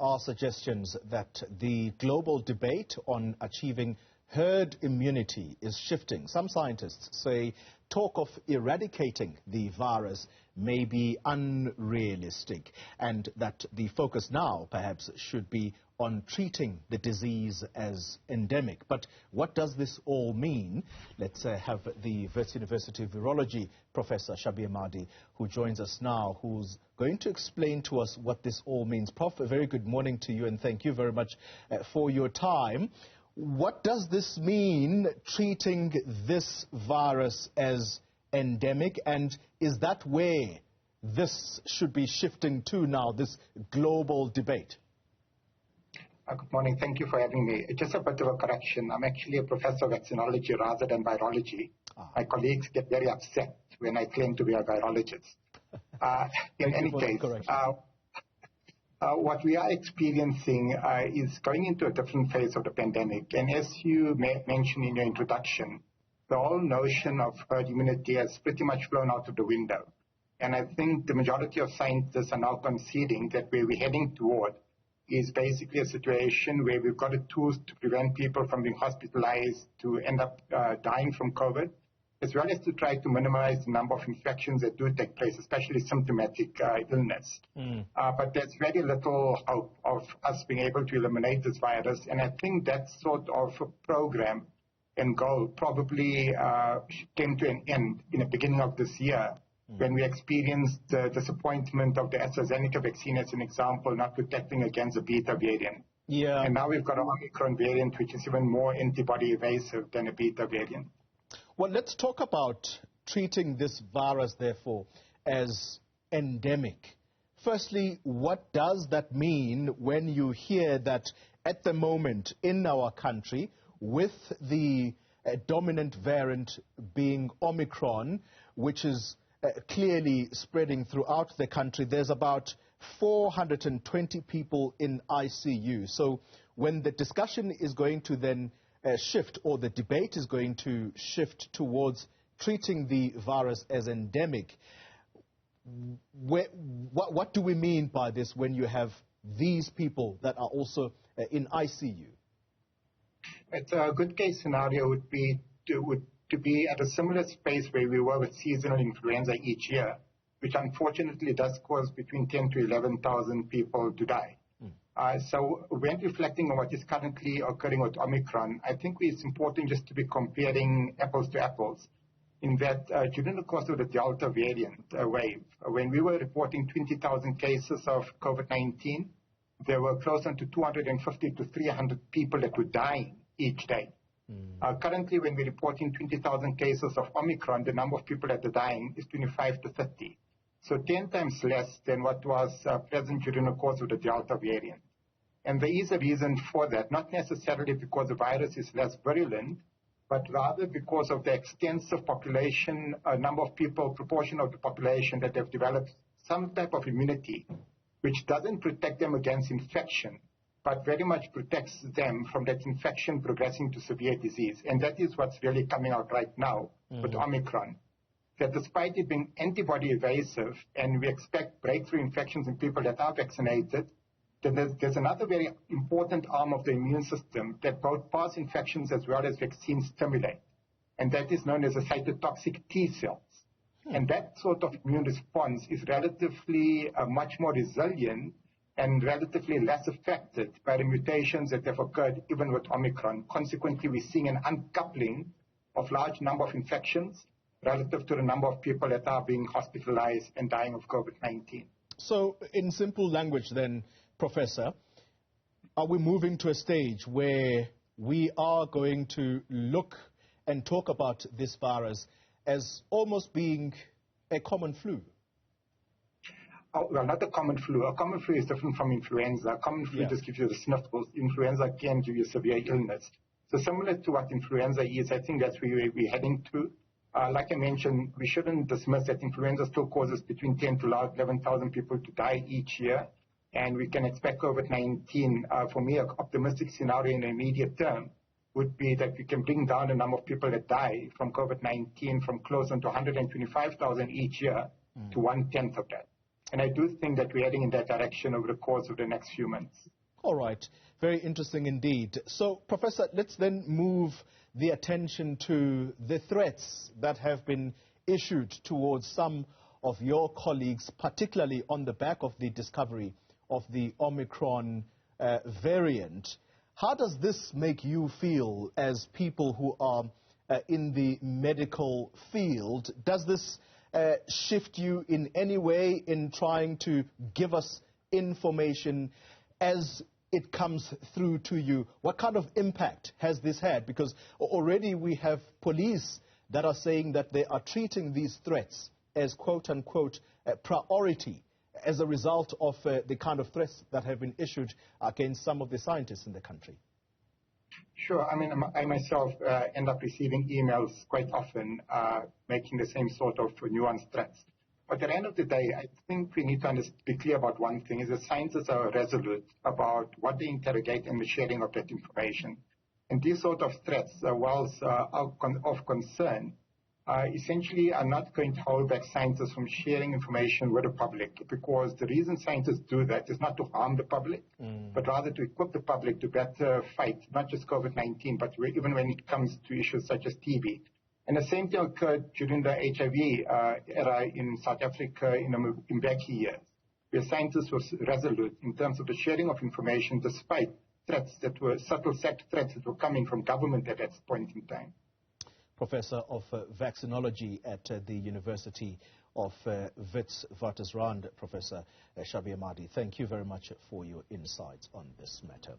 are suggestions that the global debate on achieving herd immunity is shifting. Some scientists say talk of eradicating the virus may be unrealistic, and that the focus now perhaps should be on treating the disease as endemic. But what does this all mean? Let's have the Wits University Virology Professor Shabir Madhi, who joins us now, who's going to explain to us what this all means. Prof, a very good morning to you, and thank you very much for your time. What does this mean, treating this virus as endemic, and is that where this should be shifting to now, this global debate? Good morning. Thank you for having me. Just a bit of a correction. I'm actually a professor of vaccinology rather than virology. My colleagues get very upset when I claim to be a virologist. In any case, what we are experiencing is going into a different phase of the pandemic. And as you mentioned in your introduction, the whole notion of herd immunity has pretty much flown out of the window. And I think the majority of scientists are now conceding that where we're heading toward is basically a situation where we've got the tools to prevent people from being hospitalized, to end up dying from COVID, as well as to try to minimize the number of infections that do take place, especially symptomatic illness. But there's very little hope of us being able to eliminate this virus, and I think that sort of program and goal probably came to an end in the beginning of this year, when we experienced the disappointment of the AstraZeneca vaccine, as an example, not protecting against the beta variant. And now we've got an Omicron variant, which is even more antibody evasive than a beta variant. Well, let's talk about treating this virus, therefore, as endemic. Firstly, what does that mean when you hear that at the moment in our country, with the dominant variant being Omicron, which is clearly spreading throughout the country, there's about 420 people in ICU. So when the discussion is going to then shift, or the debate is going to shift towards treating the virus as endemic, what do we mean by this when you have these people that are also in ICU? It's a good case scenario would be to be at a similar space where we were with seasonal influenza each year, which unfortunately does cause between 10 to 11,000 people to die. So when reflecting on what is currently occurring with Omicron, I think it's important just to be comparing apples to apples, in that during the course of the Delta variant wave, when we were reporting 20,000 cases of COVID-19, there were closer to 250 to 300 people that were dying each day. Currently, when we're reporting 20,000 cases of Omicron, the number of people that are dying is 25 to 30. So 10 times less than what was present during the course of the Delta variant. And there is a reason for that, not necessarily because the virus is less virulent, but rather because of the extensive population, number of people, proportion of the population that have developed some type of immunity, which doesn't protect them against infection, but very much protects them from that infection progressing to severe disease. And that is what's really coming out right now with Omicron. That despite it being antibody evasive, and we expect breakthrough infections in people that are vaccinated, then there's another very important arm of the immune system that both past infections as well as vaccines stimulate. And that is known as the cytotoxic T cells. And that sort of immune response is relatively much more resilient and relatively less affected by the mutations that have occurred even with Omicron. Consequently, we're seeing an uncoupling of large number of infections relative to the number of people that are being hospitalized and dying of COVID-19. So in simple language then, Professor, are we moving to a stage where we are going to look and talk about this virus as almost being a common flu? Oh, well, not a common flu. A common flu is different from influenza. A common flu just gives you the sniffles. Influenza can give you severe illness. So similar to what influenza is, I think that's where we're heading to. Like I mentioned, we shouldn't dismiss that influenza still causes between 10 to 11,000 people to die each year. And we can expect COVID-19, for me, an optimistic scenario in the immediate term would be that we can bring down the number of people that die from COVID-19 from closer to 125,000 each year to 1/10 of that. And I do think that we're heading in that direction over the course of the next few months. All right. Very interesting indeed. So, Professor, let's then move the attention to the threats that have been issued towards some of your colleagues, particularly on the back of the discovery of the Omicron variant. How does this make you feel as people who are in the medical field? Does this shift you in any way in trying to give us information as it comes through to you? What kind of impact has this had? Because already we have police that are saying that they are treating these threats as quote-unquote priority as a result of the kind of threats that have been issued against some of the scientists in the country. Sure. I mean, I myself end up receiving emails quite often making the same sort of nuanced threats. But at the end of the day, I think we need to be clear about one thing, is that scientists are resolute about what they interrogate and the sharing of that information. And these sort of threats, whilst of concern, essentially are not going to hold back scientists from sharing information with the public, because the reason scientists do that is not to harm the public, but rather to equip the public to better fight, not just COVID-19, but even when it comes to issues such as TB. And the same thing occurred during the HIV era in South Africa in the Mbeki years, where scientists were resolute in terms of the sharing of information despite threats that were subtle threats that were coming from government at that point in time. Professor of Vaccinology at the University of WITS, Professor Shabir Madhi, thank you very much for your insights on this matter.